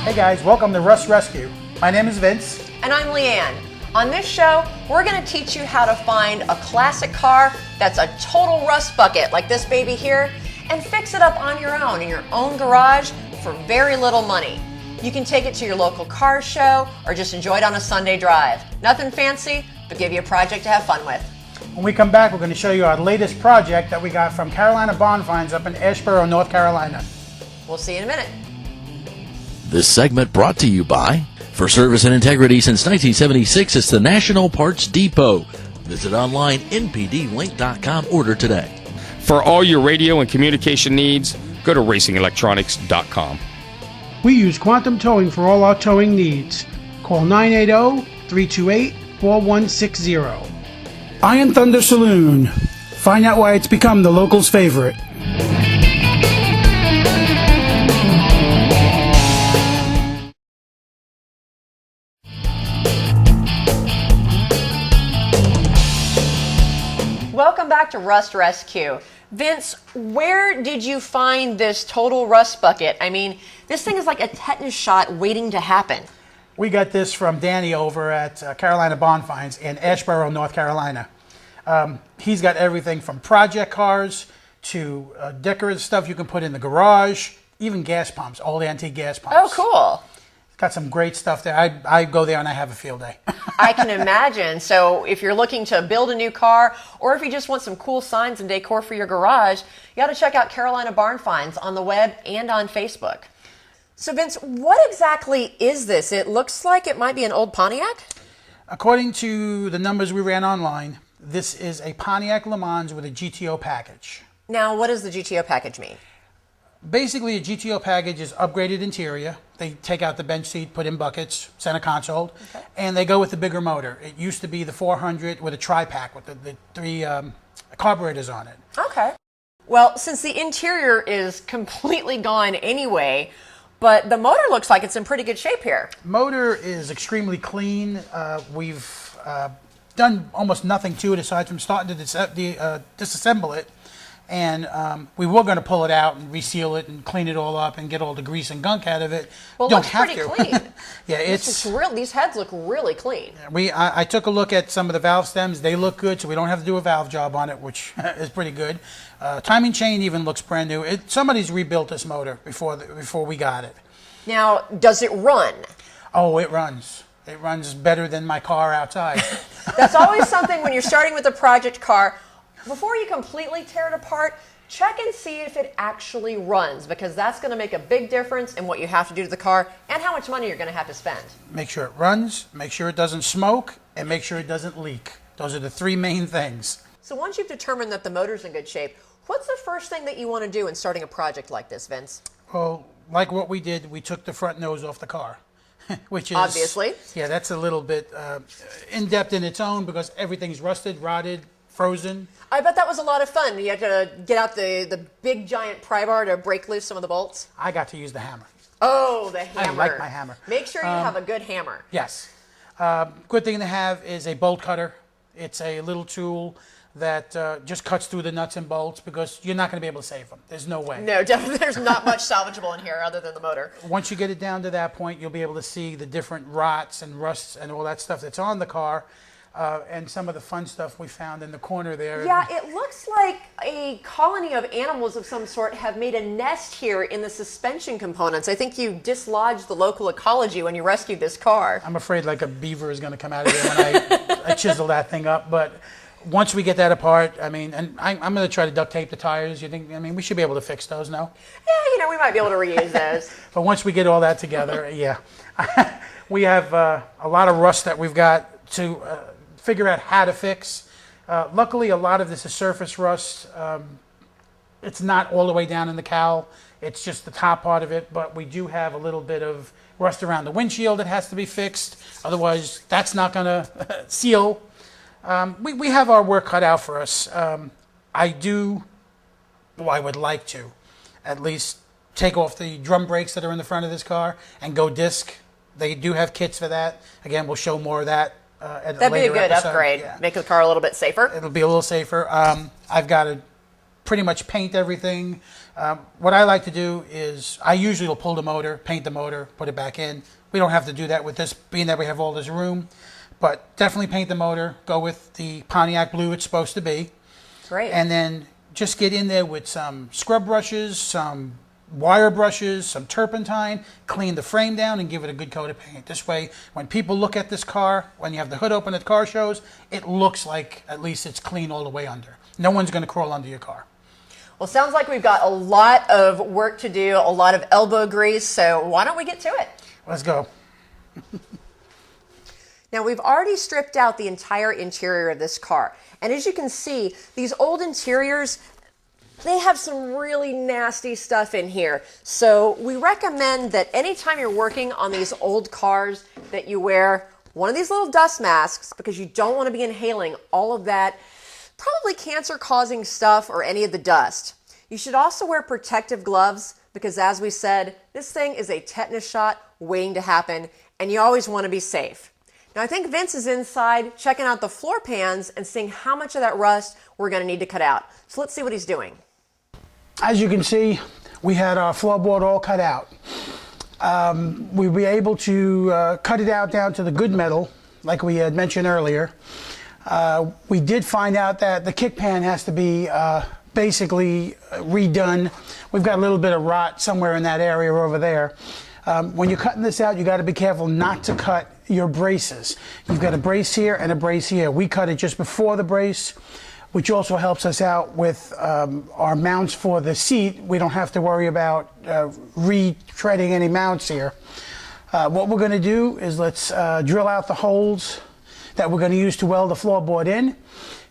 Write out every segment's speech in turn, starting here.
Hey guys, welcome to Rust Rescue. My name is Vince. And I'm Leanne. On this show, we're going to teach you how to find a classic car that's a total rust bucket, like this baby here, and fix it up on your own in your own garage for very little money. You can take it to your local car show or just enjoy it on a Sunday drive. Nothing fancy, but give you a project to have fun with. When we come back, we're going to show you our latest project that we got from Carolina Bond Finds up in Asheboro, North Carolina. We'll see you in a minute. This segment brought to you by, for service and integrity since 1976, it's the National Parts Depot. Visit online, npdlink.com. Order today. For all your radio and communication needs, go to racingelectronics.com. We use Quantum Towing for all our towing needs. Call 980-328-4160. Iron Thunder Saloon. Find out why it's become the locals' favorite. Welcome back to Rust Rescue. Vince, where did you find this total rust bucket? I mean, this thing is like a tetanus shot waiting to happen. We got this from Danny over at Carolina Bond Finds in Asheboro, North Carolina. He's got everything from project cars to decorative stuff you can put in the garage, even gas pumps, old antique gas pumps. Oh, cool. Got some great stuff there. I go there and I have a field day. I can imagine. So if you're looking to build a new car, or if you just want some cool signs and decor for your garage, you got to check out Carolina Barn Finds on the web and on Facebook. So Vince, what exactly is this? It looks like it might be an old Pontiac? According to the numbers we ran online, this is a Pontiac Le Mans with a GTO package. Now, what does the GTO package mean? Basically, a GTO package is upgraded interior. They take out the bench seat, put in buckets, center console, and they go with the bigger motor. It used to be the 400 with a tri-pack with the three carburetors on it. Okay. Well, since the interior is completely gone anyway, but the motor looks like it's in pretty good shape here. Motor is extremely clean. We've done almost nothing to it aside from starting to disassemble it. And we were going to pull it out and reseal it and clean it all up and get all the grease and gunk out of it. Well, it looks pretty clean. Yeah, it's real. These heads look really clean. I took a look at some of the valve stems. They look good, so we don't have to do a valve job on it, which is pretty good. Timing chain even looks brand new. Somebody's rebuilt this motor before we got it. Now, does it run? Oh, it runs. It runs better than my car outside. That's always something when you're starting with a project car. Before you completely tear it apart, check and see if it actually runs, because that's going to make a big difference in what you have to do to the car and how much money you're going to have to spend. Make sure it runs, make sure it doesn't smoke, and make sure it doesn't leak. Those are the three main things. So once you've determined that the motor's in good shape, what's the first thing that you want to do in starting a project like this, Vince? Well, like what we did, we took the front nose off the car. Which is, obviously. Yeah, that's a little bit in-depth in its own because everything's rusted, rotted, frozen. I bet that was a lot of fun. You had to get out the big giant pry bar to break loose some of the bolts. I got to use the hammer. Oh, the hammer. I like my hammer. Make sure you have a good hammer. Yes. Good thing to have is a bolt cutter. It's a little tool that just cuts through the nuts and bolts because you're not going to be able to save them. There's no way. No, definitely there's not much salvageable in here other than the motor. Once you get it down to that point, you'll be able to see the different rots and rusts and all that stuff that's on the car. And some of the fun stuff we found in the corner there. Yeah, it looks like a colony of animals of some sort have made a nest here in the suspension components. I think you dislodged the local ecology when you rescued this car. I'm afraid like a beaver is going to come out of there when I chisel that thing up. But once we get that apart, I mean, and I'm going to try to duct tape the tires. You think? I mean, we should be able to fix those, no? Yeah, we might be able to reuse those. But once we get all that together, yeah. We have a lot of rust that we've got to figure out how to fix. Luckily, a lot of this is surface rust. It's not all the way down in the cowl. It's just the top part of it, but we do have a little bit of rust around the windshield that has to be fixed. Otherwise, that's not going to seal. We have our work cut out for us. I would like to at least take off the drum brakes that are in the front of this car and go disc. They do have kits for that. Again, we'll show more of that at a That'd be a later good episode. upgrade. Yeah. Make the car a little bit safer. It'll be a little safer. I've got to pretty much paint everything. What I like to do is I usually will pull the motor, paint the motor, put it back in. We don't have to do that with this, being that we have all this room. But definitely paint the motor, go with the Pontiac blue it's supposed to be. Great. And then just get in there with some scrub brushes, some wire brushes, some turpentine, clean the frame down and give it a good coat of paint. This way, when people look at this car, when you have the hood open at car shows, it looks like at least it's clean all the way under. No one's going to crawl under your car. Well, sounds like we've got a lot of work to do, a lot of elbow grease, so why don't we get to it? Let's go. Now, we've already stripped out the entire interior of this car. And as you can see, these old interiors, they have some really nasty stuff in here. So we recommend that anytime you're working on these old cars that you wear one of these little dust masks, because you don't want to be inhaling all of that probably cancer-causing stuff or any of the dust. You should also wear protective gloves because, as we said, this thing is a tetanus shot waiting to happen, and you always want to be safe. Now, I think Vince is inside checking out the floor pans and seeing how much of that rust we're going to need to cut out. So let's see what he's doing. As you can see, we had our floorboard all cut out. We were able to cut it out down to the good metal, like we had mentioned earlier. We did find out that the kick pan has to be basically redone. We've got a little bit of rot somewhere in that area over there. When you're cutting this out, you got to be careful not to cut your braces. You've got a brace here and a brace here. We cut it just before the brace, which also helps us out with our mounts for the seat. We don't have to worry about retreading any mounts here. What we're going to do is let's drill out the holes that we're going to use to weld the floorboard in,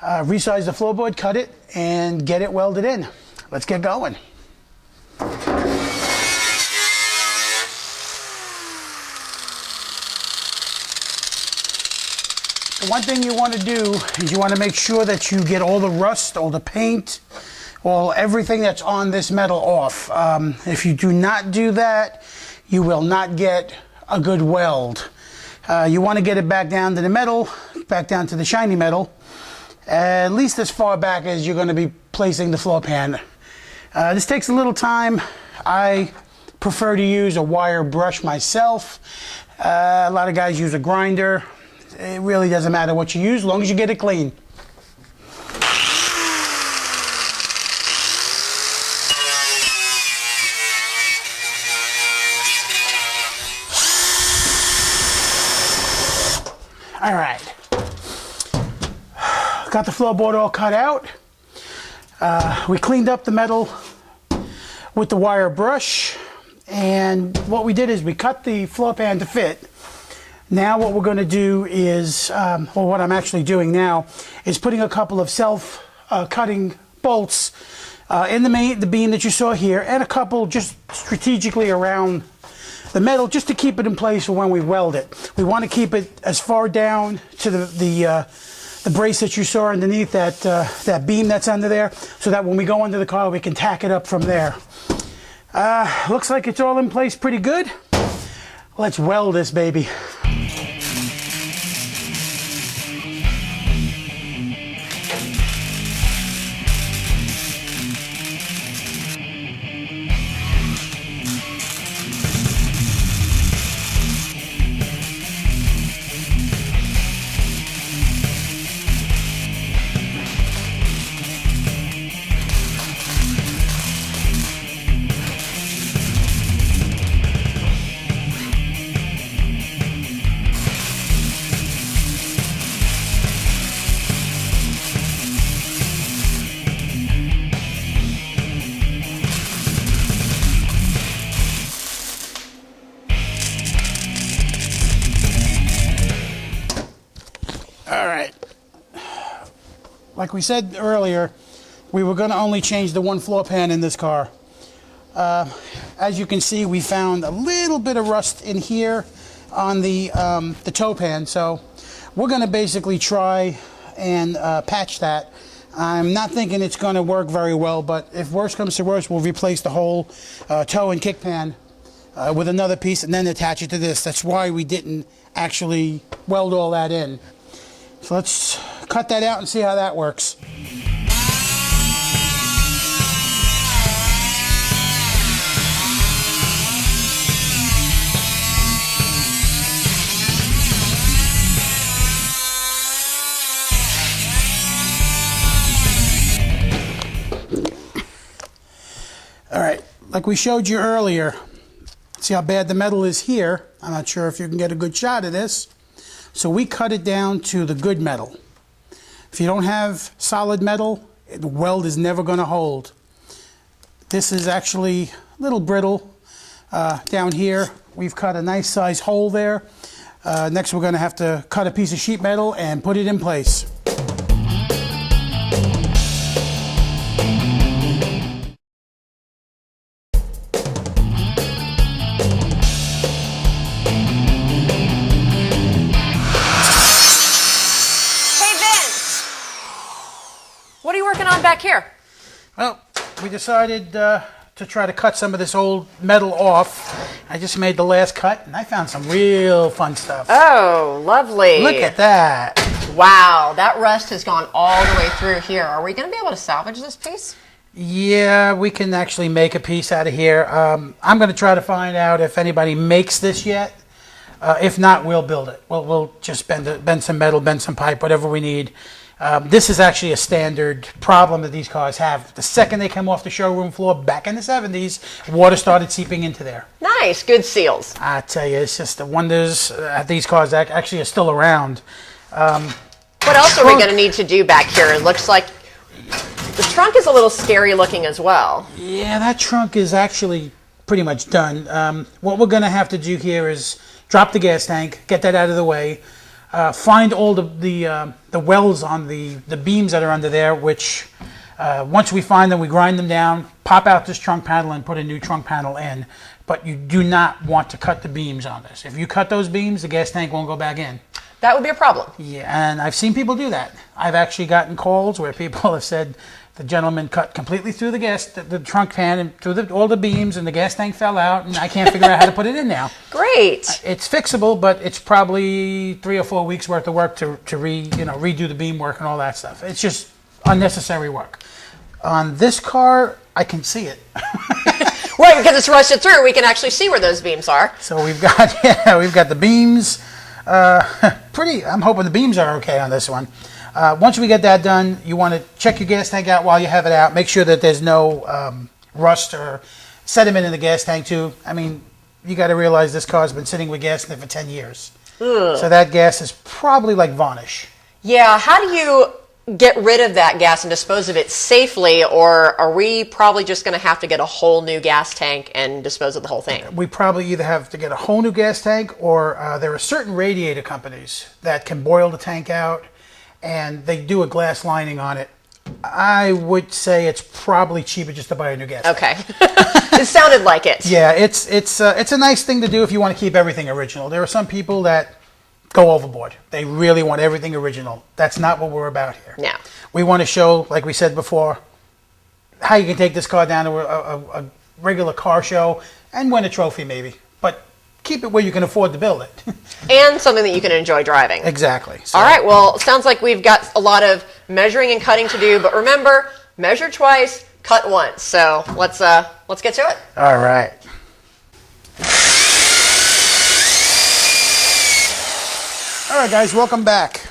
resize the floorboard, cut it, and get it welded in. Let's get going. One thing you want to do is you want to make sure that you get all the rust, all the paint, everything that's on this metal off. If you do not do that, you will not get a good weld. You want to get it back down to the metal, back down to the shiny metal, at least as far back as you're going to be placing the floor pan. This takes a little time. I prefer to use a wire brush myself. A lot of guys use a grinder. It really doesn't matter what you use, as long as you get it clean. All right, got the floorboard all cut out. We cleaned up the metal with the wire brush, and what we did is we cut the floor pan to fit. Now what we're going to do is, what I'm actually doing now, is putting a couple of self-cutting bolts in the beam that you saw here, and a couple just strategically around the metal, just to keep it in place for when we weld it. We want to keep it as far down to the brace that you saw underneath that beam that's under there, so that when we go under the car, we can tack it up from there. Looks like it's all in place pretty good. Let's weld this baby. All right, like we said earlier, we were going to only change the one floor pan in this car. As you can see, we found a little bit of rust in here on the toe pan, so we're going to basically try and patch that. I'm not thinking it's going to work very well, but if worse comes to worse, we'll replace the whole toe and kick pan with another piece and then attach it to this. That's why we didn't actually weld all that in. So let's cut that out and see how that works. All right, like we showed you earlier, see how bad the metal is here? I'm not sure if you can get a good shot of this. So we cut it down to the good metal. If you don't have solid metal, the weld is never going to hold. This is actually a little brittle. Down here, we've cut a nice size hole there. Next, we're going to have to cut a piece of sheet metal and put it in place. What are you working on back here? Well, we decided to try to cut some of this old metal off. I just made the last cut, and I found some real fun stuff. Oh, lovely. Look at that. Wow, that rust has gone all the way through here. Are we going to be able to salvage this piece? Yeah, we can actually make a piece out of here. I'm going to try to find out if anybody makes this yet. If not, we'll build it. We'll just bend some metal, bend some pipe, whatever we need. This is actually a standard problem that these cars have. The second they come off the showroom floor back in the 70s, water started seeping into there. Nice, good seals. I tell you, it's just the wonders that these cars actually are still around. What else are we going to need to do back here? It looks like the trunk is a little scary looking as well. Yeah, that trunk is actually pretty much done. What we're going to have to do here is drop the gas tank, get that out of the way, find all the welds on the beams that are under there, which once we find them, we grind them down, pop out this trunk panel and put a new trunk panel in. But you do not want to cut the beams on this. If you cut those beams, the gas tank won't go back in. That would be a problem. Yeah, and I've seen people do that. I've actually gotten calls where people have said the gentleman cut completely through the trunk pan and through all the beams, and the gas tank fell out, and I can't figure out how to put it in now. Great. It's fixable, but it's probably 3 or 4 weeks worth of work to redo the beam work and all that stuff. It's just unnecessary work. On this car, I can see it. Right, because it's rusted through, we can actually see where those beams are. So we've got the beams. I'm hoping the beams are okay on this one. Once we get that done, you want to check your gas tank out while you have it out. Make sure that there's no rust or sediment in the gas tank too. I mean, you got to realize this car's been sitting with gas in it for 10 years. Ugh. So that gas is probably like varnish. Yeah, how do you get rid of that gas and dispose of it safely, or are we probably just going to have to get a whole new gas tank and dispose of the whole thing? We probably either have to get a whole new gas tank, or there are certain radiator companies that can boil the tank out, and they do a glass lining on it. I would say it's probably cheaper just to buy a new gas tank. Okay. It sounded like it. Yeah, it's a nice thing to do if you want to keep everything original. There are some people that go overboard. They really want everything original. That's not what we're about here. No. We want to show, like we said before, how you can take this car down to a regular car show and win a trophy maybe. But keep it where you can afford to build it. And something that you can enjoy driving. Exactly. So, all right, well, it sounds like we've got a lot of measuring and cutting to do, but remember, measure twice, cut once. So let's get to it. All right. All right, guys, welcome back.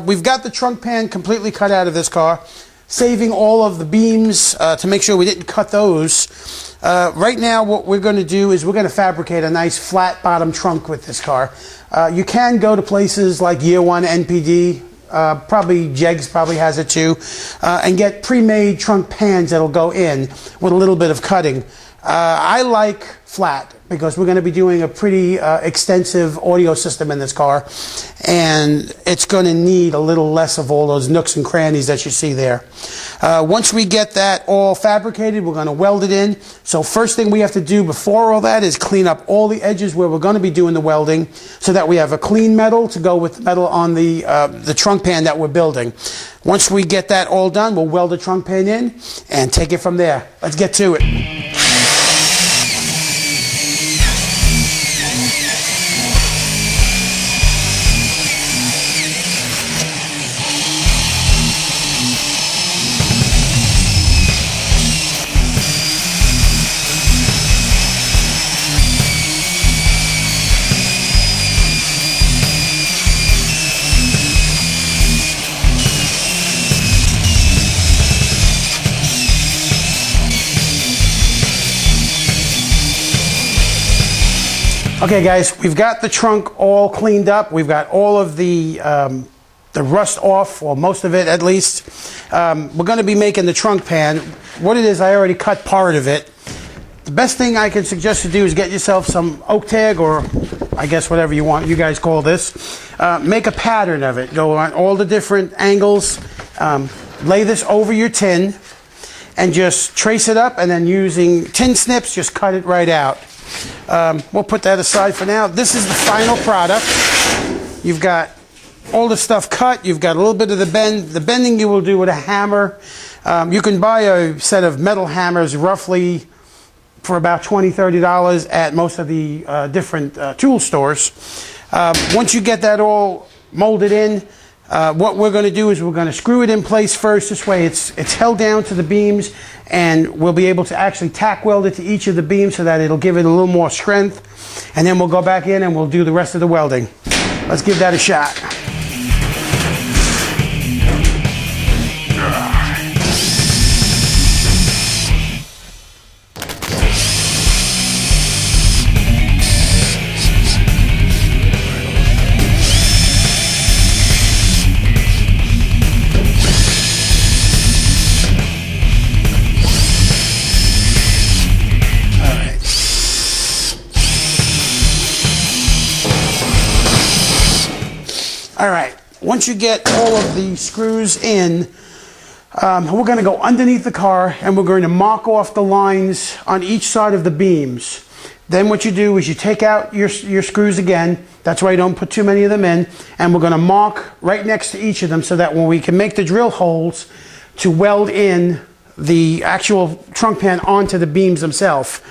We've got the trunk pan completely cut out of this car, saving all of the beams to make sure we didn't cut those. Right now, what we're going to do is we're going to fabricate a nice flat bottom trunk with this car. You can go to places like Year One NPD, probably Jegs probably has it too, and get pre-made trunk pans that'll go in with a little bit of cutting. I like flat because we're going to be doing a pretty extensive audio system in this car, and it's going to need a little less of all those nooks and crannies that you see there. Once we get that all fabricated, we're going to weld it in. So first thing we have to do before all that is clean up all the edges where we're going to be doing the welding so that we have a clean metal to go with the metal on the trunk pan that we're building. Once we get that all done, we'll weld the trunk pan in and take it from there. Let's get to it. Okay guys, we've got the trunk all cleaned up. We've got all of the rust off, or most of it at least. We're going to be making the trunk pan. What it is, I already cut part of it. The best thing I can suggest to do is get yourself some oak tag, or I guess whatever you guys call this. Make a pattern of it. Go on all the different angles. Lay this over your tin and just trace it up, and then using tin snips, just cut it right out. We'll put that aside for now. This is the final product. You've got all the stuff cut. You've got a little bit of the bend. The bending you will do with a hammer. You can buy a set of metal hammers roughly for about $20, $30 at most of the different tool stores. Once you get that all molded in, what we're going to do is we're going to screw it in place first. This way it's held down to the beams, and we'll be able to actually tack weld it to each of the beams so that it'll give it a little more strength. And then we'll go back in and we'll do the rest of the welding. Let's give that a shot. All right, once you get all of the screws in, we're going to go underneath the car and we're going to mark off the lines on each side of the beams. Then what you do is you take out your screws again. That's why you don't put too many of them in. And we're going to mark right next to each of them so that when we can make the drill holes to weld in the actual trunk pan onto the beams themselves.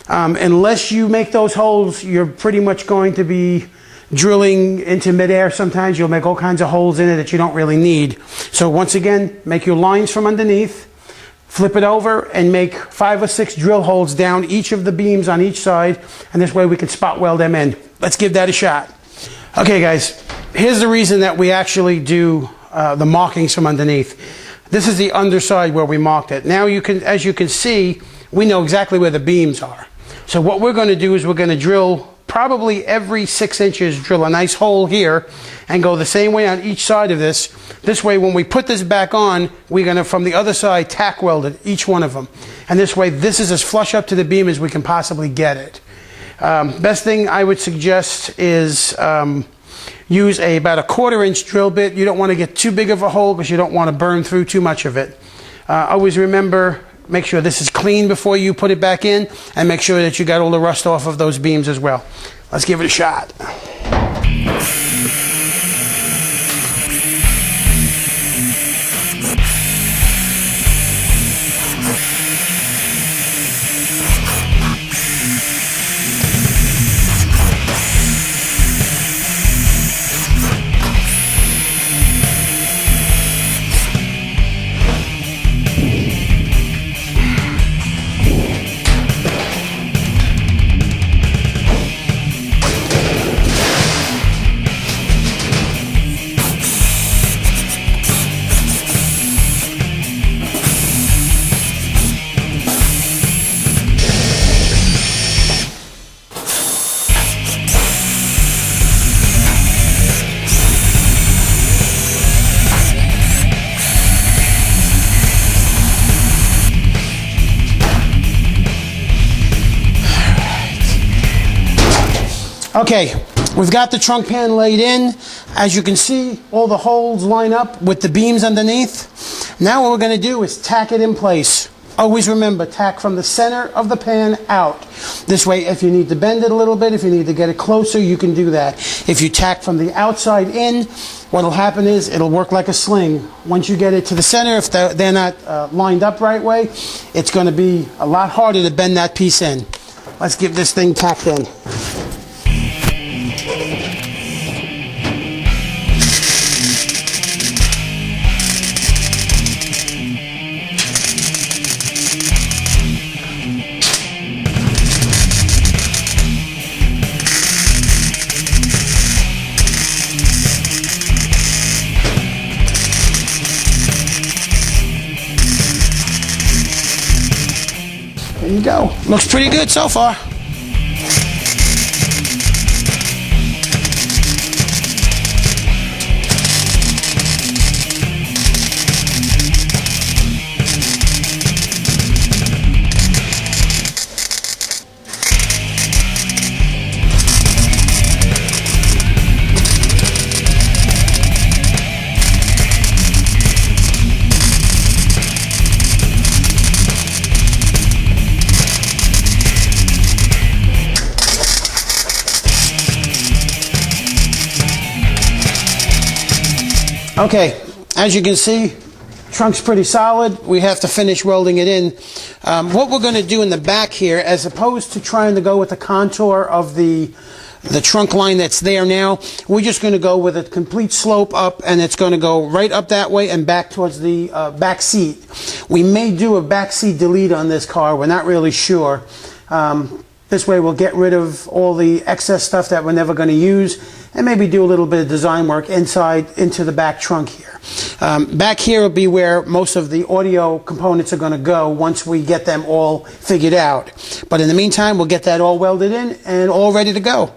Unless you make those holes, you're pretty much going to be drilling into midair. Sometimes you'll make all kinds of holes in it that you don't really need. So once again, make your lines from underneath, flip it over, and make 5 or 6 drill holes down each of the beams on each side, and this way we can spot weld them in. Let's give that a shot. Okay guys, here's the reason that we actually do the markings from underneath. This is the underside where we marked it. Now you can, as you can see, we know exactly where the beams are. So what we're going to do is we're going to drill probably every 6 inches, drill a nice hole here and go the same way on each side of this. This way when we put this back on, we're going to, from the other side, tack weld it, each one of them. And this way, this is as flush up to the beam as we can possibly get it. Best thing I would suggest is use about a 1/4 inch drill bit. You don't want to get too big of a hole because you don't want to burn through too much of it. Always remember, make sure this is clean before you put it back in, and make sure that you got all the rust off of those beams as well. Let's give it a shot. Okay, we've got the trunk pan laid in. As you can see, all the holes line up with the beams underneath. Now what we're going to do is tack it in place. Always remember, tack from the center of the pan out. This way, if you need to bend it a little bit, if you need to get it closer, you can do that. If you tack from the outside in, What'll happen is it'll work like a sling. Once you get it to the center, if they're not lined up right way, it's going to be a lot harder to bend that piece in. Let's give this thing tacked in. There you go. Looks pretty good so far. Okay, as you can see, trunk's pretty solid. We have to finish welding it in. What we're going to do in the back here, as opposed to trying to go with the contour of the trunk line that's there now, we're just going to go with a complete slope up, and it's going to go right up that way and back towards the back seat. We may do a back seat delete on this car. We're not really sure. This way we'll get rid of all the excess stuff that we're never going to use, and maybe do a little bit of design work inside into the back trunk here. Back here will be where most of the audio components are going to go once we get them all figured out. But in the meantime, we'll get that all welded in and all ready to go.